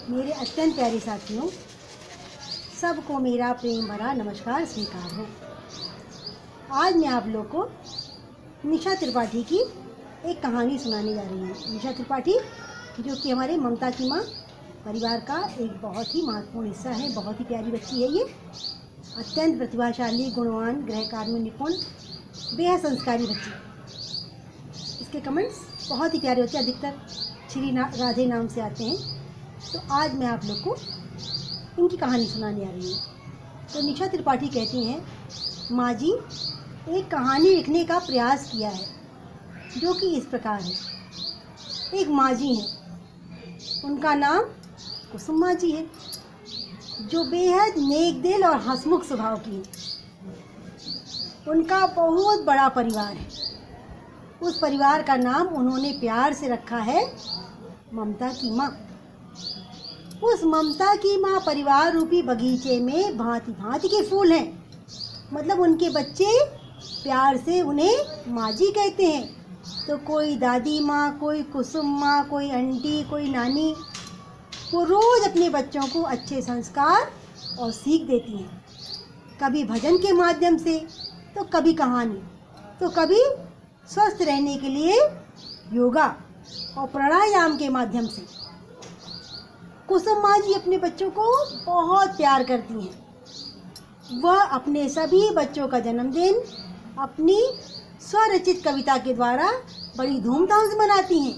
मेरे अत्यंत प्यारे साथियों, सबको मेरा प्रेम भरा नमस्कार स्वीकार है। आज मैं आप लोग को निशा त्रिपाठी की एक कहानी सुनाने जा रही हूँ। निशा त्रिपाठी जो कि हमारे ममता की माँ परिवार का एक बहुत ही महत्वपूर्ण हिस्सा है। बहुत ही प्यारी बच्ची है ये, अत्यंत प्रतिभाशाली, गुणवान, गृह कार्य में निपुण, बेहद संस्कारी बच्ची। इसके कमेंट्स बहुत ही प्यारे होते हैं, अधिकतर श्री राधे नाम से आते हैं। तो आज मैं आप लोग को इनकी कहानी सुनाने आ रही हूँ। तो निशा त्रिपाठी कहती हैं, माँ जी एक कहानी लिखने का प्रयास किया है जो कि इस प्रकार है। एक माँ जी हैं, उनका नाम कुसुम माँ जी है, जो बेहद नेक दिल और हंसमुख स्वभाव की है। उनका बहुत बड़ा परिवार है। उस परिवार का नाम उन्होंने प्यार से रखा है ममता की माँ। उस ममता की माँ परिवार रूपी बगीचे में भांति भांति के फूल हैं। मतलब उनके बच्चे प्यार से उन्हें माँ जी कहते हैं। तो कोई दादी माँ, कोई कुसुम माँ, कोई आंटी, कोई नानी, वो रोज़ अपने बच्चों को अच्छे संस्कार और सीख देती हैं। कभी भजन के माध्यम से, तो कभी कहानी, तो कभी स्वस्थ रहने के लिए योगा और प्राणायाम के माध्यम से। कुसुम माँ जी अपने बच्चों को बहुत प्यार करती हैं। वह अपने सभी बच्चों का जन्मदिन अपनी स्वरचित कविता के द्वारा बड़ी धूमधाम से मनाती हैं।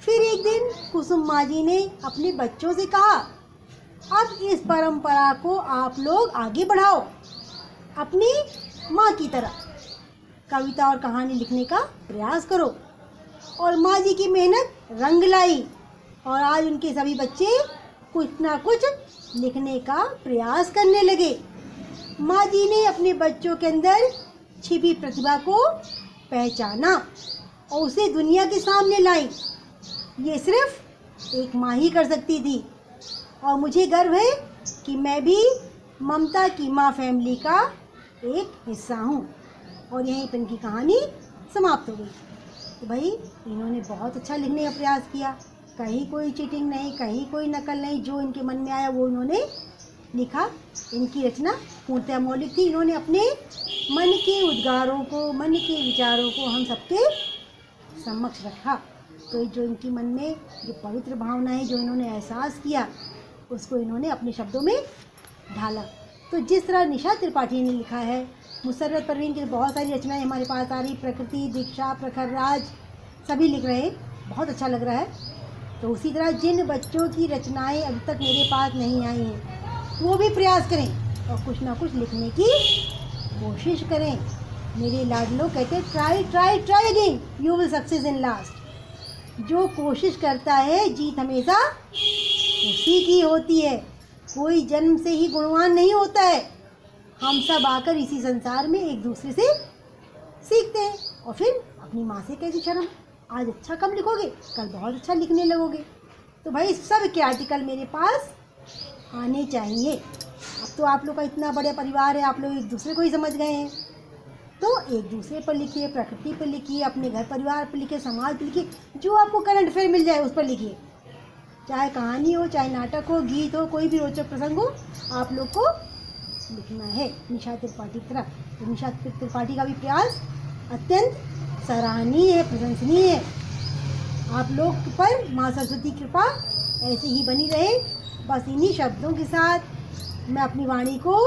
फिर एक दिन कुसुम माँ जी ने अपने बच्चों से कहा, अब इस परंपरा को आप लोग आगे बढ़ाओ, अपनी माँ की तरह कविता और कहानी लिखने का प्रयास करो। और माँ जी की मेहनत रंग लाई और आज उनके सभी बच्चे कुछ ना कुछ लिखने का प्रयास करने लगे। माँ जी ने अपने बच्चों के अंदर छिपी प्रतिभा को पहचाना और उसे दुनिया के सामने लाई। ये सिर्फ एक माँ ही कर सकती थी और मुझे गर्व है कि मैं भी ममता की माँ फैमिली का एक हिस्सा हूँ। और यहीं पर इनकी कहानी समाप्त हो गई। तो भाई इन्होंने बहुत अच्छा लिखने का प्रयास किया, कहीं कोई चीटिंग नहीं, कहीं कोई नकल नहीं, जो इनके मन में आया वो इन्होंने लिखा। इनकी रचना पूर्णतः मौलिक थी। इन्होंने अपने मन के उद्गारों को, मन के विचारों को हम सबके समक्ष रखा। तो जो इनकी मन में जो पवित्र भावना है, जो इन्होंने एहसास किया, उसको इन्होंने अपने शब्दों में ढाला। तो जिस तरह निशा त्रिपाठी ने लिखा है, मुसर्रत परवीन की बहुत सारी रचनाएं हमारे पास आ रही, प्रकृति, दीक्षा, प्रखर राज, सभी लिख रहे हैं, बहुत अच्छा लग रहा है। तो उसी तरह जिन बच्चों की रचनाएं अभी तक मेरे पास नहीं आई हैं, वो भी प्रयास करें और कुछ ना कुछ लिखने की कोशिश करें। मेरे लाडलो कहते हैं, try try try again, you will success in last. जो कोशिश करता है जीत हमेशा उसी की होती है। कोई जन्म से ही गुणवान नहीं होता है। हम सब आकर इसी संसार में एक दूसरे से सीखते हैं और फिर अपनी माँ से कैसी शर्म, आज अच्छा कम लिखोगे, कल बहुत अच्छा लिखने लगोगे। तो भाई सब के आर्टिकल मेरे पास आने चाहिए। अब तो आप लोग का इतना बड़ा परिवार है, आप लोग एक दूसरे को ही समझ गए हैं। तो एक दूसरे पर लिखिए, प्रकृति पर लिखिए, अपने घर परिवार पर लिखिए, समाज पर लिखिए, जो आपको करंट अफेयर मिल जाए उस पर लिखिए। चाहे कहानी हो, चाहे नाटक हो, गीत हो, कोई भी रोचक प्रसंग हो, आप लोग को लिखना है निशा त्रिपाठी की तरह। तो निशा त्रिपाठी का भी प्रयास अत्यंत सराहनीय है, प्रशंसनीय है। आप लोग पर माँ सरस्वती की कृपा ऐसे ही बनी रहे। बस इन्हीं शब्दों के साथ मैं अपनी वाणी को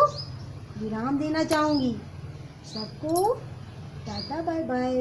विराम देना चाहूँगी। सबको टाटा बाय बाय।